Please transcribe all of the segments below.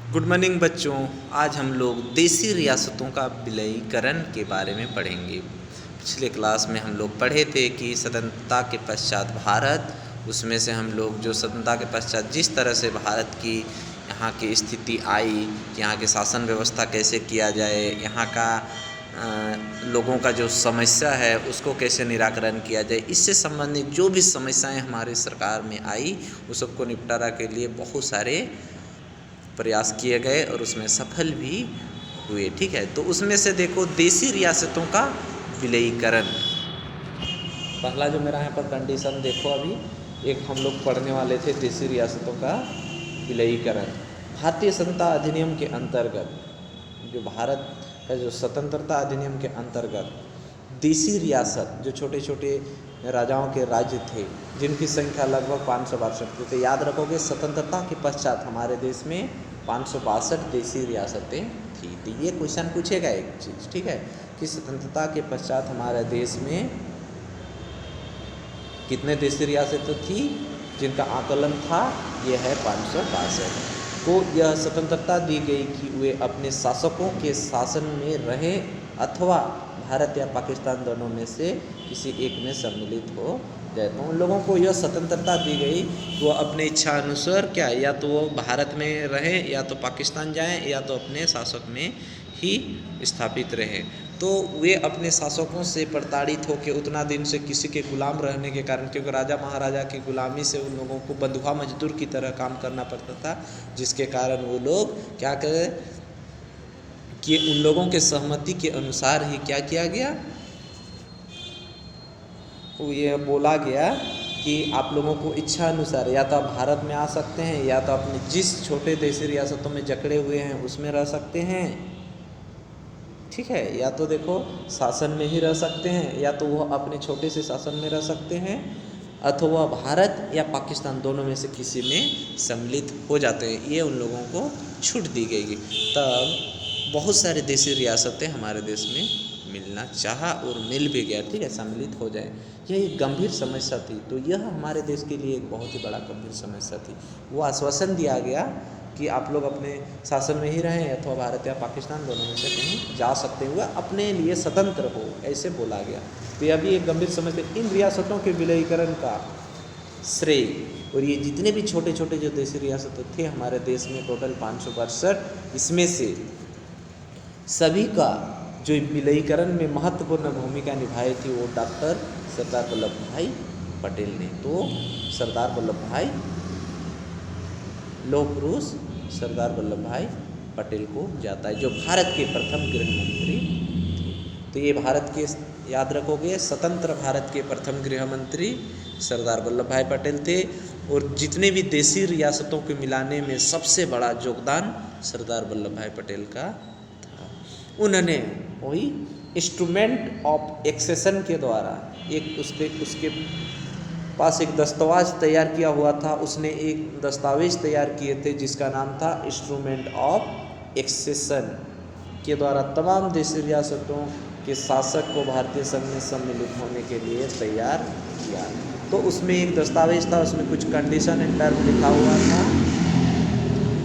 Good morning बच्चों। आज हम लोग देसी रियासतों का विलयीकरण के बारे में पढ़ेंगे। पिछले क्लास में हम लोग पढ़े थे कि स्वतंत्रता के पश्चात भारत, उसमें से हम लोग जो स्वतंत्रता के पश्चात जिस तरह से भारत की यहाँ की स्थिति आई कि यहाँ की शासन व्यवस्था कैसे किया जाए, यहाँ का लोगों का जो समस्या है उसको कैसे निराकरण किया जाए, इससे संबंधित जो भी समस्याएं हमारी सरकार में आई उस सबको निपटारा के लिए बहुत सारे प्रयास किए गए और उसमें सफल भी हुए। ठीक है, तो उसमें से देखो देसी रियासतों का विलयीकरण। पहला जो मेरा यहाँ पर कंडीशन देखो, अभी एक हम लोग पढ़ने वाले थे देसी रियासतों का विलयीकरण। भारतीय स्वतंत्रता अधिनियम के अंतर्गत, जो भारत का जो स्वतंत्रता अधिनियम के अंतर्गत देसी रियासत, जो छोटे छोटे राजाओं के राज्य थे जिनकी संख्या लगभग 562 थी, तो याद रखोगे स्वतंत्रता के पश्चात हमारे देश में 562 देसी रियासतें थी। तो ये क्वेश्चन पूछेगा एक चीज़, ठीक है, कि स्वतंत्रता के पश्चात हमारे देश में कितने देसी रियासतें थी, जिनका आकलन था ये है 562। तो यह स्वतंत्रता दी गई कि वे अपने शासकों के शासन में रहे अथवा भारत या पाकिस्तान दोनों में से किसी एक में सम्मिलित हो जाए। तो उन लोगों को यह स्वतंत्रता दी गई कि वो अपने इच्छा अनुसार क्या, या तो वो भारत में रहे या तो पाकिस्तान जाएं या तो अपने शासक में ही स्थापित रहे। तो वे अपने शासकों से प्रताड़ित होकर उतना दिन से किसी के गुलाम रहने के कारण, क्योंकि राजा महाराजा की गुलामी से उन लोगों को बंधुआ मजदूर की तरह काम करना पड़ता था, जिसके कारण वो लोग क्या करें कि उन लोगों के सहमति के अनुसार ही क्या किया गया, ये बोला गया कि आप लोगों को इच्छा अनुसार या तो आप भारत में आ सकते हैं या तो अपने जिस छोटे देशी रियासतों में जकड़े हुए हैं उसमें रह सकते हैं। ठीक है, या तो देखो शासन में ही रह सकते हैं या तो वो अपने छोटे से शासन में रह सकते हैं अथवा भारत या पाकिस्तान दोनों में से किसी में सम्मिलित हो जाते हैं। ये उन लोगों को छूट दी गई। तब बहुत सारे देशी रियासतें हमारे देश में मिलना चाहा और मिल भी गया, ठीक है, सम्मिलित हो जाए। यह एक गंभीर समस्या थी, तो यह हमारे देश के लिए एक बहुत ही बड़ा गंभीर समस्या थी। वो आश्वासन दिया गया कि आप लोग अपने शासन में ही रहें अथवा भारत या पाकिस्तान दोनों में से कहीं जा सकते हुए अपने लिए स्वतंत्र हो, ऐसे बोला गया। तो यह भी एक गंभीर समस्या। इन रियासतों के विलयीकरण का श्रेय, और ये जितने भी छोटे छोटे जो देशी रियासतें थे हमारे देश में टोटल 562, इसमें से सभी का जो विलयीकरण में महत्वपूर्ण भूमिका निभाई थी वो डॉक्टर सरदार वल्लभ भाई पटेल ने। तो सरदार वल्लभ भाई, लौह पुरुष सरदार वल्लभ भाई पटेल को जाता है, जो भारत के प्रथम गृह मंत्री थे। तो ये भारत के, याद रखोगे, स्वतंत्र भारत के प्रथम गृह मंत्री सरदार वल्लभ भाई पटेल थे। और जितने भी देशी रियासतों को मिलाने में सबसे बड़ा योगदान सरदार वल्लभ भाई पटेल का था। उन्होंने वही इंस्ट्रूमेंट ऑफ एक्सेशन के द्वारा एक उसके पास एक दस्तावेज तैयार किया हुआ था। उसने एक दस्तावेज तैयार किए थे जिसका नाम था इंस्ट्रूमेंट ऑफ एक्सेशन, के द्वारा तमाम देशी रियासतों के शासक को भारतीय संघ में सम्मिलित होने के लिए तैयार किया। तो उसमें एक दस्तावेज था, उसमें कुछ कंडीशन एंड टर्म लिखा हुआ था,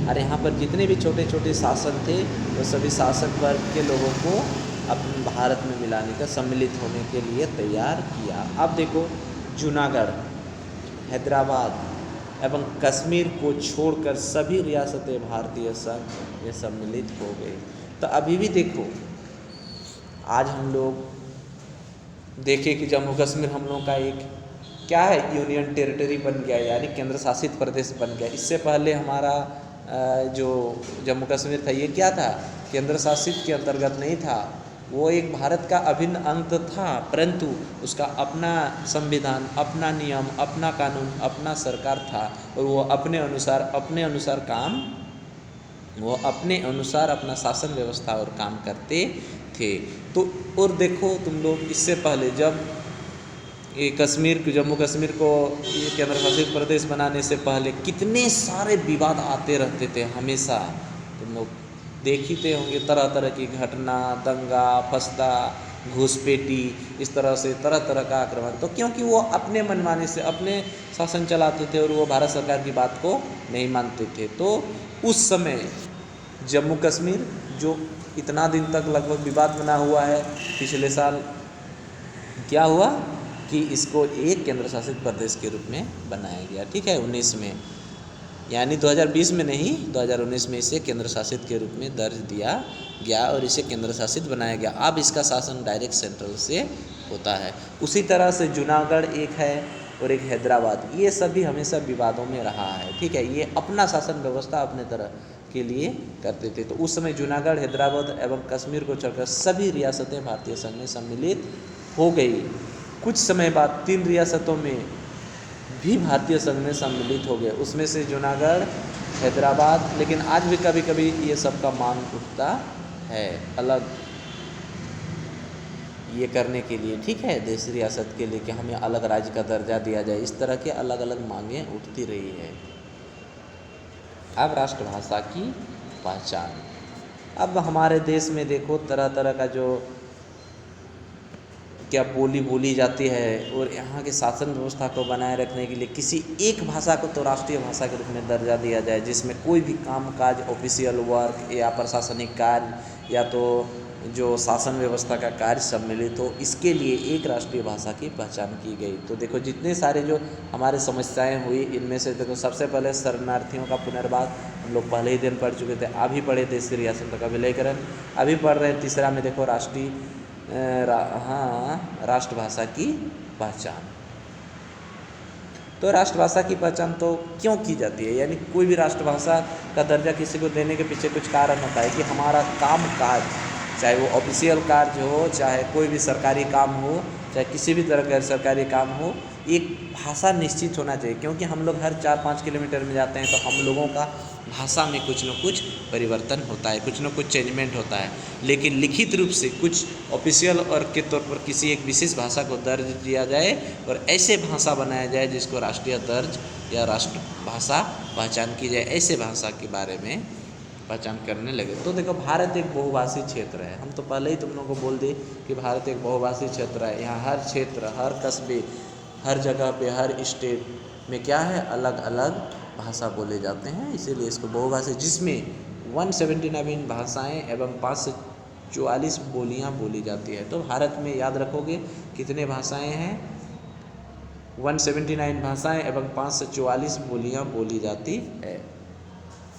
और यहाँ पर जितने भी छोटे छोटे शासक थे वो सभी शासक वर्ग के लोगों को अपने भारत में मिलाने का, सम्मिलित होने के लिए तैयार किया। अब देखो, जूनागढ़, हैदराबाद एवं कश्मीर को छोड़कर सभी रियासतें भारतीय संघ में सम्मिलित हो गई। तो अभी भी देखो, आज हम लोग देखें कि जम्मू कश्मीर हम लोगों का एक क्या है, यूनियन टेरिटरी बन गया, यानी केंद्र शासित प्रदेश बन गया। इससे पहले हमारा जो जम्मू कश्मीर था ये क्या था, केंद्र शासित के अंतर्गत नहीं था, वो एक भारत का अभिन्न अंग था, परंतु उसका अपना संविधान, अपना नियम, अपना कानून, अपना सरकार था, और वो अपने अनुसार काम, वो अपने अनुसार अपना शासन व्यवस्था और काम करते थे। तो और देखो तुम लोग, इससे पहले जब ये जम्मू कश्मीर को ये केंद्र शासित प्रदेश बनाने से पहले कितने सारे विवाद आते रहते थे हमेशा। तुम लोग देखते होंगे तरह तरह की घटना, दंगा फसदा, घुसपैठी, इस तरह से तरह तरह का आक्रमण। तो क्योंकि वो अपने मनमाने से अपने शासन चलाते थे और वो भारत सरकार की बात को नहीं मानते थे। तो उस समय जम्मू कश्मीर जो इतना दिन तक लगभग विवाद बना हुआ है, पिछले साल क्या हुआ कि इसको एक केंद्र शासित प्रदेश के रूप में बनाया गया, ठीक है, 19 में, यानी 2020 में नहीं, 2019 में इसे केंद्र शासित के रूप में दर्ज दिया गया और इसे केंद्र शासित बनाया गया। अब इसका शासन डायरेक्ट सेंट्रल से होता है। उसी तरह से जूनागढ़ एक है और एक हैदराबाद, ये सभी हमेशा विवादों में रहा है, ठीक है। ये अपना शासन व्यवस्था अपने तरह के लिए करते थे। तो उस समय जूनागढ़, हैदराबाद एवं कश्मीर को छोड़कर सभी रियासतें भारतीय संघ में सम्मिलित हो गई। कुछ समय बाद 3 रियासतों में भी भारतीय संघ में सम्मिलित हो गए, उसमें से जूनागढ़, हैदराबाद। लेकिन आज भी कभी कभी ये सब का मांग उठता है अलग ये करने के लिए, ठीक है, देश रियासत के लिए कि हमें अलग राज्य का दर्जा दिया जाए। इस तरह के अलग अलग मांगें उठती रही है। अब राष्ट्रभाषा की पहचान। अब हमारे देश में देखो तरह तरह का जो क्या बोली जाती है, और यहाँ के शासन व्यवस्था को बनाए रखने के लिए किसी एक भाषा को तो राष्ट्रीय भाषा के रूप में दर्जा दिया जाए, जिसमें कोई भी कामकाज, ऑफिशियल वर्क या प्रशासनिक कार्य या तो जो शासन व्यवस्था का कार्य सम्मिलित हो, इसके लिए एक राष्ट्रीय भाषा की पहचान की गई। तो देखो जितने सारे जो हमारे समस्याएं हुई, इनमें से देखो सबसे पहले शरणार्थियों का पुनर्वास हम लोग पहले ही दिन पढ़ चुके थे, अभी पढ़े थे इसकी रियासतों का विलयीकरण, अभी पढ़ रहे हैं। तीसरा में देखो राष्ट्रभाषा की पहचान। तो राष्ट्रभाषा की पहचान तो क्यों की जाती है, यानी कोई भी राष्ट्रभाषा का दर्जा किसी को देने के पीछे कुछ कारण होता है कि हमारा काम काज, चाहे वो ऑफिशियल कार्य हो, चाहे कोई भी सरकारी काम हो, चाहे किसी भी तरह का सरकारी काम हो, एक भाषा निश्चित होना चाहिए। क्योंकि हम लोग हर 4-5 किलोमीटर में जाते हैं तो हम लोगों का भाषा में कुछ न कुछ परिवर्तन होता है, कुछ न कुछ चेंजमेंट होता है। लेकिन लिखित रूप से कुछ ऑफिशियल और के तौर पर किसी एक विशेष भाषा को दर्ज दिया जाए और ऐसे भाषा बनाया जाए जिसको राष्ट्रीय दर्ज या राष्ट्रभाषा पहचान की जाए, ऐसे भाषा के बारे में पहचान करने लगे। तो देखो भारत एक बहुभाषी क्षेत्र है, हम तो पहले ही तुम लोगों को बोल दिए कि भारत एक बहुभाषी क्षेत्र है। यहाँ हर क्षेत्र, हर कस्बे, हर जगह पे, हर स्टेट में क्या है, अलग अलग भाषा बोले जाते हैं, इसीलिए इसको बहुभाषी, जिसमें 179 भाषाएं एवं 544 बोलियां बोली जाती है। तो भारत में याद रखोगे कितने भाषाएं हैं, 179 भाषाएं एवं 544 बोलियां बोली जाती है।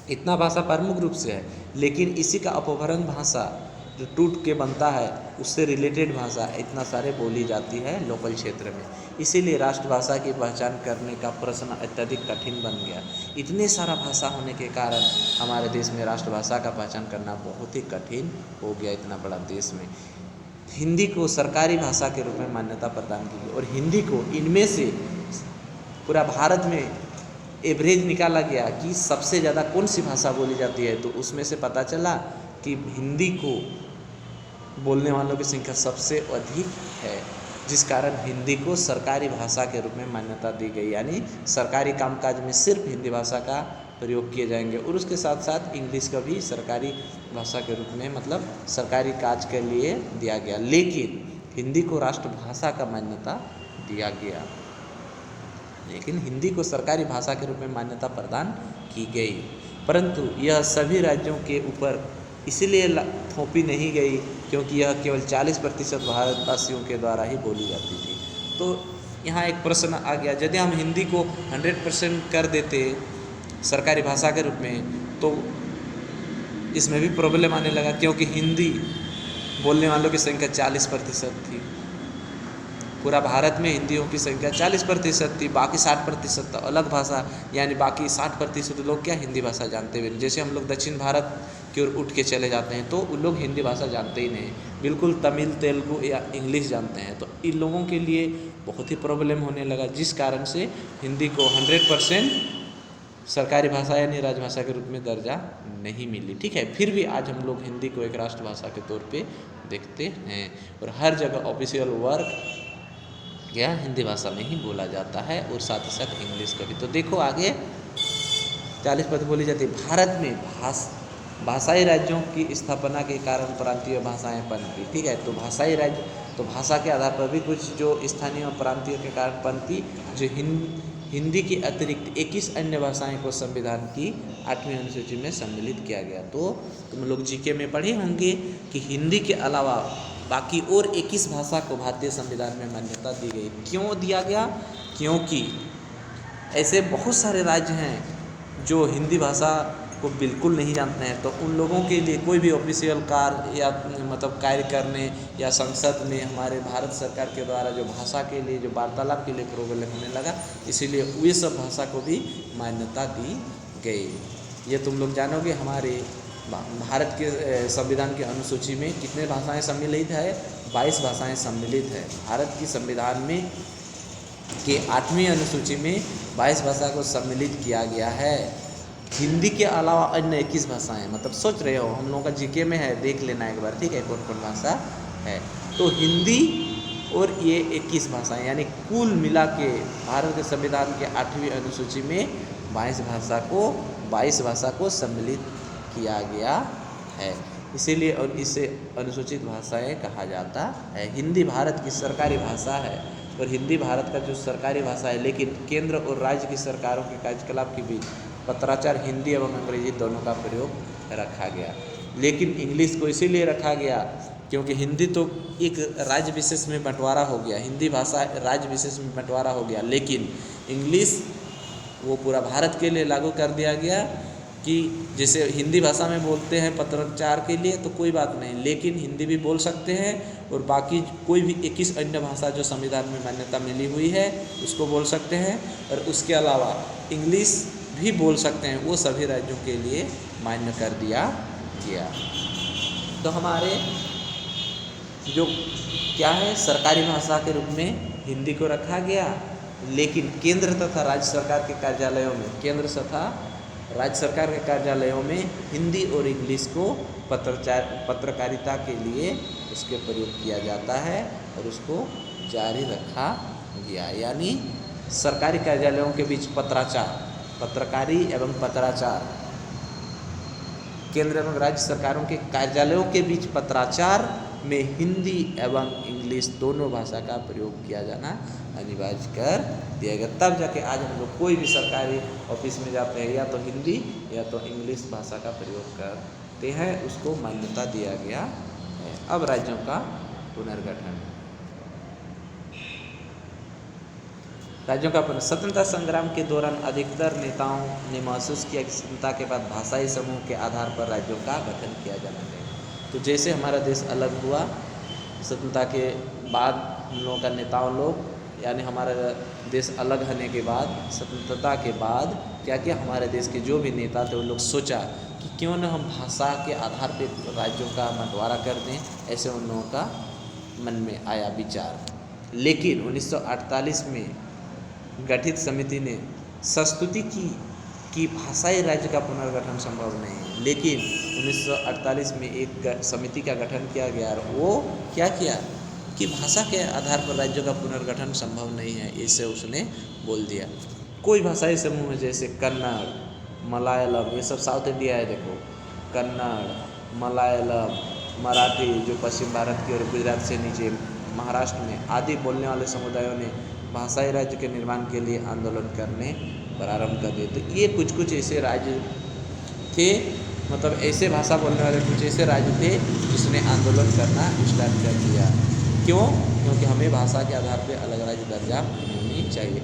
इतना भाषा प्रमुख रूप से है, लेकिन इसी का अपभ्रंश भाषा जो टूट के बनता है, उससे रिलेटेड भाषा इतना सारे बोली जाती है लोकल क्षेत्र में। इसीलिए राष्ट्रभाषा की पहचान करने का प्रश्न अत्यधिक कठिन बन गया। इतने सारा भाषा होने के कारण हमारे देश में राष्ट्रभाषा का पहचान करना बहुत ही कठिन हो गया। इतना बड़ा देश में हिंदी को सरकारी भाषा के रूप में मान्यता प्रदान की गई, और हिंदी को इनमें से पूरा भारत में एवरेज निकाला गया कि सबसे ज़्यादा कौन सी भाषा बोली जाती है, तो उसमें से पता चला कि हिंदी को बोलने वालों की संख्या सबसे अधिक है, जिस कारण हिंदी को सरकारी भाषा के रूप में मान्यता दी गई। यानी सरकारी कामकाज में सिर्फ हिंदी भाषा का प्रयोग किए जाएंगे, और उसके साथ साथ इंग्लिश का भी सरकारी भाषा के रूप में, मतलब सरकारी काज के लिए दिया गया। लेकिन हिंदी को राष्ट्रभाषा का मान्यता दिया गया, लेकिन हिंदी को सरकारी भाषा के रूप में मान्यता प्रदान की गई। परंतु यह सभी राज्यों के ऊपर इसलिए थोपी नहीं गई क्योंकि यह केवल 40% भारतवासियों के द्वारा ही बोली जाती थी। तो यहाँ एक प्रश्न आ गया, यदि हम हिंदी को 100% कर देते सरकारी भाषा के रूप में, तो इसमें भी प्रॉब्लम आने लगा, क्योंकि हिंदी बोलने वालों की संख्या 40% थी। पूरा भारत में हिंदियों की संख्या 40% थी, बाकी 60% अलग भाषा, यानी बाकी 60% लोग क्या हिंदी भाषा जानते हुए। जैसे हम लोग दक्षिण भारत की ओर उठ के चले जाते हैं तो उन लोग हिंदी भाषा जानते ही नहीं, बिल्कुल तमिल, तेलुगु या इंग्लिश जानते हैं। तो इन लोगों के लिए बहुत ही प्रॉब्लम होने लगा, जिस कारण से हिंदी को 100% सरकारी भाषा यानी राजभाषा के रूप में दर्जा नहीं मिली। ठीक है, फिर भी आज हम लोग हिंदी को एक राष्ट्रभाषा के तौर पे देखते हैं, और हर जगह ऑफिशियल वर्क क्या हिंदी भाषा में ही बोला जाता है, और साथ ही साथ इंग्लिश का भी। तो देखो आगे 40% बोली जाती है। भारत में भाषाई राज्यों की स्थापना के कारण प्रांतीय भाषाएं पनपी। ठीक है, तो भाषाई राज्य, तो भाषा के आधार पर भी कुछ जो स्थानीय और प्रांतीय के कारण पनपी, जो हिंदी के अतिरिक्त 21 अन्य भाषाएं को संविधान की 8वीं अनुसूची में सम्मिलित किया गया। तो तुम लोग जीके में पढ़े होंगे कि हिंदी के अलावा बाकी और 21 भाषा को भारतीय संविधान में मान्यता दी गई। क्यों दिया गया? क्योंकि ऐसे बहुत सारे राज्य हैं जो हिंदी भाषा को बिल्कुल नहीं जानते हैं, तो उन लोगों के लिए कोई भी ऑफिशियल कार्य या मतलब कार्य करने या संसद में हमारे भारत सरकार के द्वारा जो भाषा के लिए जो वार्तालाप के लिए प्रॉब्लम होने लगा, इसीलिए वे सब भाषा को भी मान्यता दी गई। ये तुम लोग जानोगे हमारे भारत के संविधान की अनुसूची में कितने भाषाएं सम्मिलित है? 22 भाषाएं सम्मिलित है। भारत की संविधान में के 8वीं अनुसूची में 22 भाषा को सम्मिलित किया गया है। हिंदी के अलावा अन्य 21 भाषाएं, मतलब सोच रहे हो, हम लोगों का जीके में है, देख लेना एक बार, ठीक है, कौन कौन भाषा है। तो हिंदी और ये 21 भाषाएं, यानी कुल मिला के भारत के संविधान के 8वीं अनुसूची में 22 भाषा को सम्मिलित किया गया है। इसीलिए और इसे अनुसूचित भाषाएं कहा जाता है। हिंदी भारत की सरकारी भाषा है और हिंदी भारत का जो सरकारी भाषा है, लेकिन केंद्र और राज्य की सरकारों के कार्यकलाप के बीच पत्राचार हिंदी एवं अंग्रेजी दोनों का प्रयोग रखा गया। लेकिन इंग्लिश को इसीलिए रखा गया क्योंकि हिंदी तो एक राज्य विशेष में बंटवारा हो गया, हिंदी भाषा राज्य विशेष में बंटवारा हो गया, लेकिन इंग्लिश वो पूरा भारत के लिए लागू कर दिया गया कि जैसे हिंदी भाषा में बोलते हैं पत्राचार के लिए तो कोई बात नहीं, लेकिन हिंदी भी बोल सकते हैं और बाकी कोई भी 21 अन्य भाषा जो संविधान में मान्यता मिली हुई है उसको बोल सकते हैं, और उसके अलावा इंग्लिश भी बोल सकते हैं, वो सभी राज्यों के लिए मान्य कर दिया गया। तो हमारे जो क्या है सरकारी भाषा के रूप में हिंदी को रखा गया, लेकिन केंद्र तथा राज्य सरकार के कार्यालयों में हिंदी और इंग्लिश को पत्रकारिता के लिए उसके प्रयोग किया जाता है और उसको जारी रखा गया। यानी सरकारी कार्यालयों के बीच पत्रकारी एवं पत्राचार, केंद्र एवं राज्य सरकारों के कार्यालयों के बीच पत्राचार में हिंदी एवं इंग्लिश दोनों भाषा का प्रयोग किया जाना अनिवार्य कर दिया गया। तब जाके आज हम लोग कोई भी सरकारी ऑफिस में जाते हैं या तो हिंदी या तो इंग्लिश भाषा का प्रयोग करते हैं, उसको मान्यता दिया गया है। अब राज्यों का पुनर्गठन। राज्यों का स्वतंत्रता संग्राम के दौरान अधिकतर नेताओं ने महसूस किया कि स्वतंत्रता के बाद भाषाई समूह के आधार पर राज्यों का गठन किया जाना चाहिए। तो जैसे हमारा देश अलग हुआ, स्वतंत्रता के बाद हम लोगों का नेताओं लोग, यानी हमारा देश अलग होने के बाद, स्वतंत्रता के बाद क्या किया, हमारे देश के जो भी नेता थे वो लोग सोचा कि क्यों न हम भाषा के आधार पर राज्यों का बंटवारा कर दें। ऐसे उन लोगों का मन में आया विचार। लेकिन 1948 में गठित समिति ने संस्तुति की कि भाषाई राज्य का पुनर्गठन संभव नहीं है। लेकिन 1948 में एक समिति का गठन किया गया और वो क्या किया कि भाषा के आधार पर राज्यों का पुनर्गठन संभव नहीं है, इसे उसने बोल दिया। कोई भाषाई समूह है जैसे कन्नड़, मलयालम, ये सब साउथ इंडिया है, देखो कन्नड़, मलयालम, मराठी जो पश्चिम भारत की और गुजरात से नीचे महाराष्ट्र में आदि बोलने वाले समुदायों ने भाषाई राज्य के निर्माण के लिए आंदोलन करने प्रारंभ कर दिए। तो ये कुछ ऐसे राज्य थे, मतलब ऐसे भाषा बोलने वाले कुछ ऐसे राज्य थे जिसने आंदोलन करना स्टार्ट कर दिया। क्यों? क्योंकि हमें भाषा के आधार पर अलग राज्य दर्जा होनी चाहिए।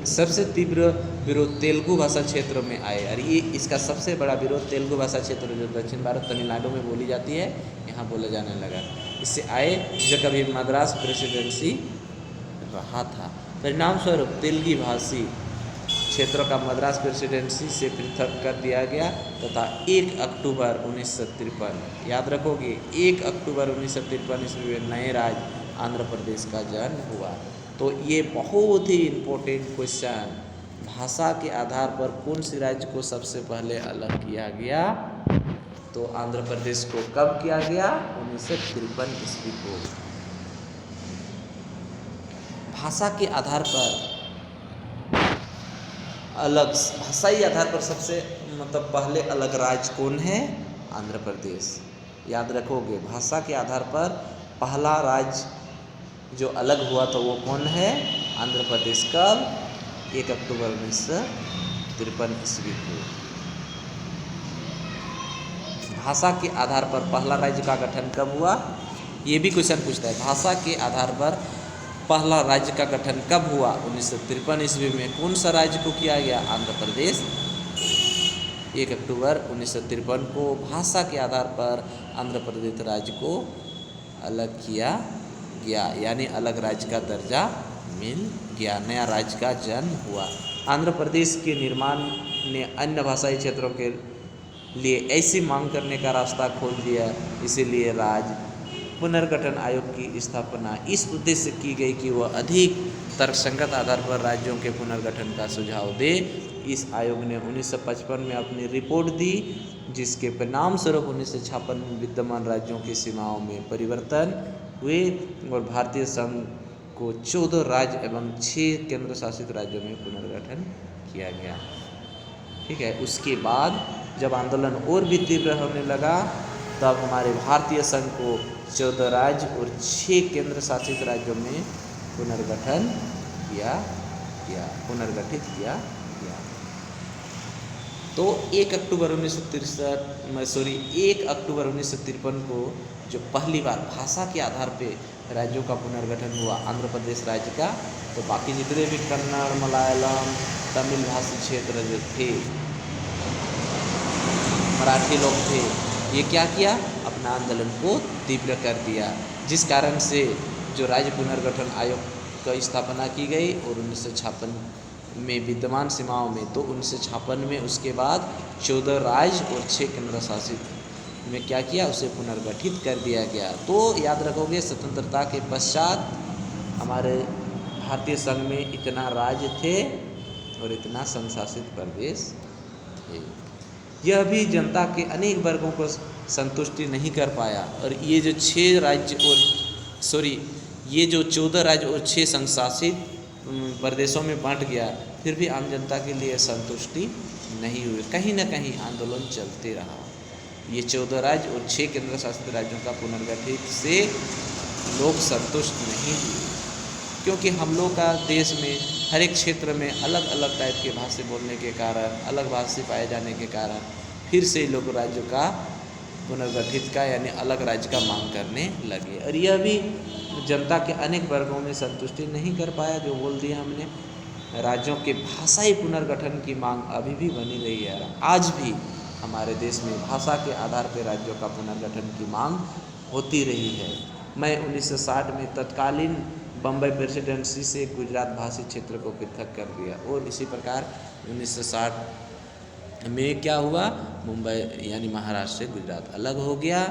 सबसे तीव्र विरोध तेलुगु भाषा क्षेत्र में आए, और ये इसका सबसे बड़ा विरोध तेलुगु भाषा क्षेत्र जो दक्षिण भारत तमिलनाडु में बोली जाती है, यहाँ बोला जाने लगा। इससे आए जो कभी मद्रास प्रेसिडेंसी रहा था। परिणाम स्वरूप तेलुगु भाषी क्षेत्रों का मद्रास प्रेसिडेंसी से पृथक कर दिया गया तथा 1 अक्टूबर 1953, याद रखोगे 1 अक्टूबर 1953 ईस्वी में नए राज्य आंध्र प्रदेश का जन्म हुआ। तो ये बहुत ही इम्पोर्टेंट क्वेश्चन, भाषा के आधार पर कौन सी राज्य को सबसे पहले अलग किया गया? तो आंध्र प्रदेश को कब किया गया? 1953 ईस्वी को। भाषा के आधार पर अलग, भाषाई आधार पर सबसे मतलब पहले अलग राज्य कौन है? आंध्र प्रदेश। याद रखोगे भाषा के आधार पर पहला राज्य जो अलग हुआ तो वो कौन है? आंध्र प्रदेश। कब? 1 अक्टूबर 1953 ईस्वी को। भाषा के आधार पर पहला राज्य का गठन कब हुआ? ये भी क्वेश्चन पूछता है। भाषा के आधार पर पहला राज्य का गठन कब हुआ? 1953 ईस्वी में। कौन सा राज्य को किया गया? आंध्र प्रदेश। 1 अक्टूबर 1953 को भाषा के आधार पर आंध्र प्रदेश राज्य को अलग किया गया, यानी अलग राज्य का दर्जा मिल गया, नया राज्य का जन्म हुआ। आंध्र प्रदेश के निर्माण ने अन्य भाषाई क्षेत्रों के लिए ऐसी मांग करने का रास्ता खोल दिया, इसीलिए राज्य पुनर्गठन आयोग की स्थापना इस उद्देश्य से की गई कि वह अधिक तर्कसंगत आधार पर राज्यों के पुनर्गठन का सुझाव दे। इस आयोग ने 1955 में अपनी रिपोर्ट दी, जिसके परिणाम स्वरूप 1956 में विद्यमान राज्यों की सीमाओं में परिवर्तन हुए और भारतीय संघ को 14 राज्य एवं 6 केंद्र शासित राज्यों में पुनर्गठन किया गया। ठीक है, उसके बाद जब आंदोलन और भी तीव्र होने लगा, तब हमारे भारतीय संघ को 14 राज्य और 6 केंद्र शासित राज्यों में पुनर्गठन किया गया, पुनर्गठित किया गया। तो 1 अक्टूबर 1953 को जो पहली बार भाषा के आधार पे राज्यों का पुनर्गठन हुआ आंध्र प्रदेश राज्य का, तो बाकी जितने भी कन्नड़, मलयालम, तमिल भाषी क्षेत्र जो थे, मराठी लोग थे, ये क्या किया? अपना आंदोलन को तीव्र कर दिया, जिस कारण से जो राज्य पुनर्गठन आयोग की स्थापना की गई और 1956 में विद्यमान सीमाओं में, तो 1956 में उसके बाद 14 राज्य और 6 केंद्र शासित में क्या किया? उसे पुनर्गठित कर दिया गया। तो याद रखोगे, स्वतंत्रता के पश्चात हमारे भारतीय संघ में इतना राज्य थे और इतना संघ शासित प्रदेश थे। यह भी जनता के अनेक वर्गों को संतुष्टि नहीं कर पाया, और ये जो 6 राज्य और ये जो 14 राज्य और 6 संघ शासित प्रदेशों में बांट गया, फिर भी आम जनता के लिए संतुष्टि नहीं हुई। कहीं ना कहीं आंदोलन चलते रहा। ये 14 राज्य और 6 केंद्र शासित राज्यों का पुनर्गठित से लोग संतुष्ट नहीं हुए, क्योंकि हम लोग का देश में हर एक क्षेत्र में अलग अलग टाइप के भाषा बोलने के कारण, अलग भाषा पाए जाने के कारण फिर से लोग राज्यों का पुनर्गठित का यानी अलग राज्य का मांग करने लगे। और यह भी जनता के अनेक वर्गों में संतुष्टि नहीं कर पाया। जो बोल दिया हमने, राज्यों के भाषाई पुनर्गठन की मांग अभी भी बनी रही है। आज भी हमारे देश में भाषा के आधार पर राज्यों का पुनर्गठन की मांग होती रही है। मैं 1960 में तत्कालीन बम्बई प्रेसिडेंसी से गुजरात भाषी क्षेत्र को पृथक कर दिया, और इसी प्रकार 1960 में क्या हुआ? मुंबई यानी महाराष्ट्र से गुजरात अलग हो गया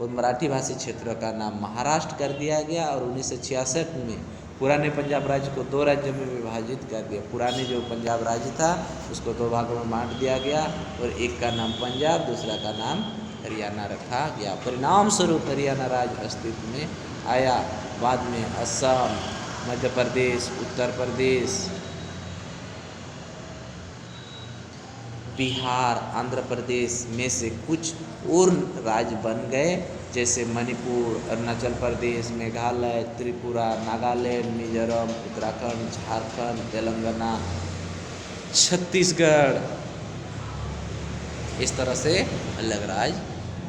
और मराठी भाषी क्षेत्र का नाम महाराष्ट्र कर दिया गया। और 1966 में पुराने पंजाब राज्य को 2 राज्यों में विभाजित कर दिया। पुराने जो पंजाब राज्य था उसको 2 भागों में बांट दिया गया, और एक का नाम पंजाब, दूसरा का नाम हरियाणा रखा गया। परिणाम स्वरूप हरियाणा राज्य अस्तित्व में आया। बाद में असम, मध्य प्रदेश, उत्तर प्रदेश, बिहार, आंध्र प्रदेश में से कुछ और राज्य बन गए, जैसे मणिपुर, अरुणाचल प्रदेश, मेघालय, त्रिपुरा, नागालैंड, मिजोरम, उत्तराखंड, झारखंड, तेलंगाना, छत्तीसगढ़। इस तरह से अलग राज्य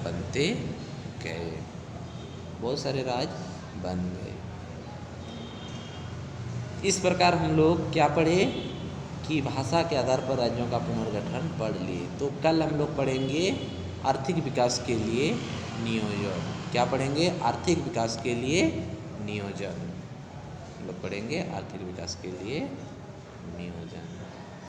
बनते गए, बहुत सारे राज्य बन गए। इस प्रकार हम लोग क्या पढ़े कि भाषा के आधार पर राज्यों का पुनर्गठन पढ़ लिए। तो कल हम लोग पढ़ेंगे आर्थिक विकास के लिए नियोजन। क्या पढ़ेंगे? आर्थिक विकास के लिए नियोजन। हम लोग पढ़ेंगे आर्थिक विकास के लिए नियोजन।